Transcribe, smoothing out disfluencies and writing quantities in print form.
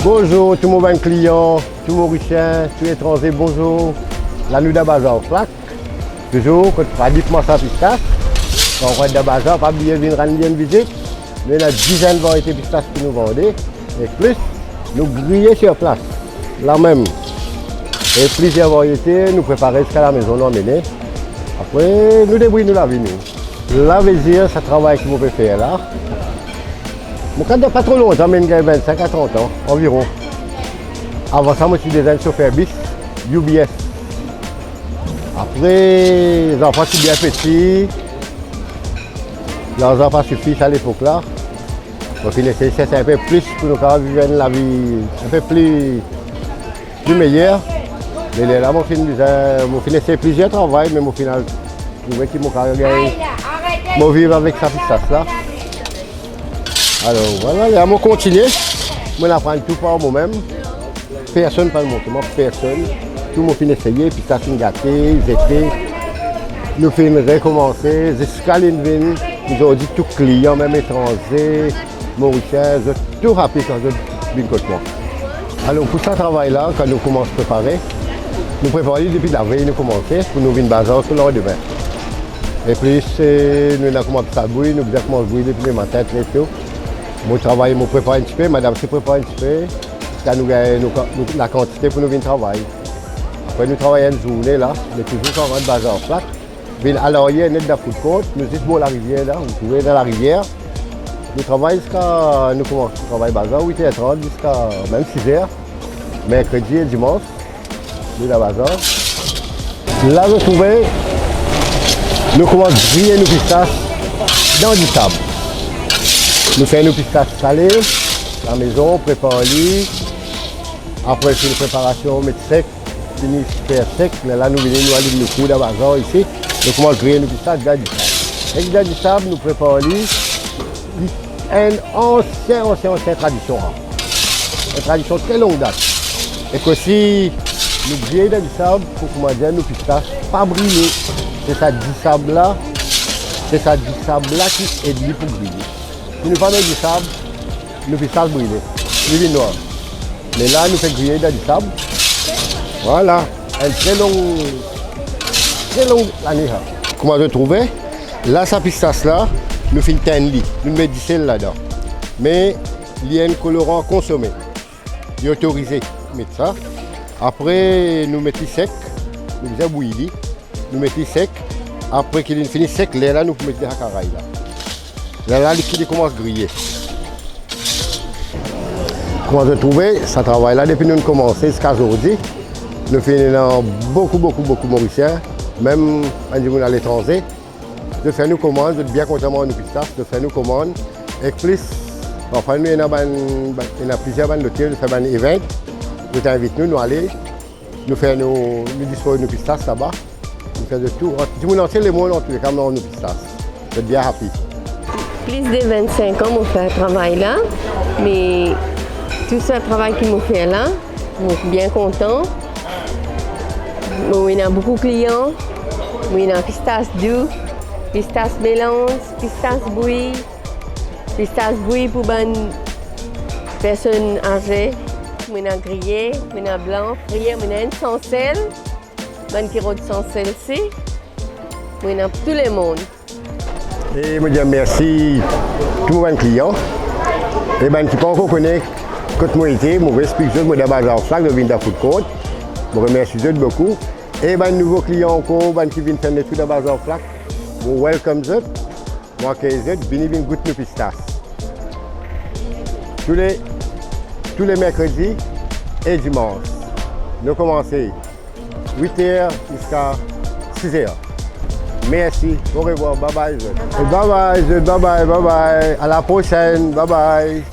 Bonjour tout mon bon client, tous mon Mauriciens, tous les étrangers, bonjour. La nuit de bazar flac. Toujours, quand tu as dit comment ça pistache, quand on va de bazar, pas oublier de venir rendre une visite. Nous avons une dizaine de variétés de pistaches que nous vendons. Et plus, nous grillons sur place, là même. Et plusieurs variétés, nous préparons jusqu'à la maison, nous emmenons. Après, nous débrouillons la vie. La plaisir, ça travaille que vous pouvez faire là. Mon cadre pas trop longtemps, mais il a 25 à 30 ans environ. Avant ça, moi je suis déjà chauffeur bis, UBS. Après, les enfants sont bien petits. Leurs enfants suffisent à l'époque là. Au final, c'est un peu plus pour nous faire vivre la vie un peu plus meilleure. Mais là, mon final, c'est plusieurs travail, mais au final, je trouvais qu'ils m'ont gagné. Je vivre avec sa pistache là. Alors voilà, on continue. Je apprends tout par moi-même. Personne ne peut le montrer, moi personne. Tout le monde finit d'essayer, puis ça finit gâté, zété. Nous finissons recommencer, jusqu'à l'île. Nous avons dit tout client, même étranger, mauricien, tout rapide quand je viens contre moi. Alors pour ce travail-là, quand nous commençons à préparer, nous préparons depuis la veille, nous commençons pour nous venir bazar sur le lendemain. Et puis nous avons commencé à bouillir, nous avons commencé à bouillir depuis le matin, très tôt. Mon travail, je prépare un petit peu, madame se prépare un petit peu. Ça nous gagne la quantité pour nous venir travailler. Après nous travaillons une journée là, nous sommes toujours en bazar flat. À l'arrière, nous sommes dans la food court, nous sommes dans la rivière là, vous trouvez dans la rivière. Nous travaillons jusqu'à, nous commençons à travailler bazar 8h30 jusqu'à même 6h. Mercredi et dimanche, nous sommes dans bazar. Là, vous trouvez, nous commençons à griller nos pistaches dans du sable. Nous faisons nos pistaches salées, à la maison, on prépare les. Après, c'est une préparation, on met sec, fini faire sec. Mais là, nous venons, nous allons le coup de bazar ici. Nous commençons à griller nos pistaches dans du sable. Avec dans du sable, nous préparons une ancienne tradition. Une tradition très longue date. Et que si nous grillons dans du sable, pour comment dire, nos pistaches, pas brûler. C'est ça du sable là qui est pour griller. Si nous parlons du sable, nous pistaches brûlées, nous vin noir. Mais là, nous faisons griller dans du sable. Voilà, une très longue année. Comment je trouvais? Là, sa pistache là, nous faisons un lit, nous mettons du sel là-dedans. Mais il y a un colorant consommé. Il est autorisé de mettre ça. Après, nous mettons sec, nous faisons bouillir, nous mettons sec. Après qu'il est fini sec, là, nous mettons des hacarailles là. Là, le liquide commence à griller. Comment je trouvais, ça travaille là depuis que nous avons commencé jusqu'à aujourd'hui. Nous faisons beaucoup mauriciens, même à l'étranger. De faire nos commandes, de bien content de nos pistaches, de faire nos commandes. Et plus, enfin, nous, il y a plusieurs bandes d'hôtels, de faire des événements. Nous t'invitons, nous aller, nous disposer de nos pistaches là-bas. Nous faisons de tout. Du monde entier, les mondes en tous les cas, nous avons nos pistaches. C'est bien rapide. Plus de 25 ans, on fait ce travail-là, mais tout ce travail qu'ils m'ont fait là, je suis bien content. Il y a beaucoup de clients, il y a pistache doux, pistache mélange, pistache bouillie pour les personnes âgées, il y a grillé, il y a blanc, frit, il y a une sans sel, qui rôde sans sel aussi, il y a tout le monde. Et je dis merci à tous mes clients. Et qui ne pas encore connaître quand moi été, je explique que je suis bazar flac de venir de food court. Je remercie beaucoup. Et les nouveaux clients encore qui viennent faire des trucs de bazar flac, je welcome eux. Moi qui venez goûter nos pistaches. Tous les mercredis et dimanches. Nous commençons 8h jusqu'à 6h. Merci, au revoir, bye bye. Bye bye, bye bye, bye bye. À la prochaine, bye bye.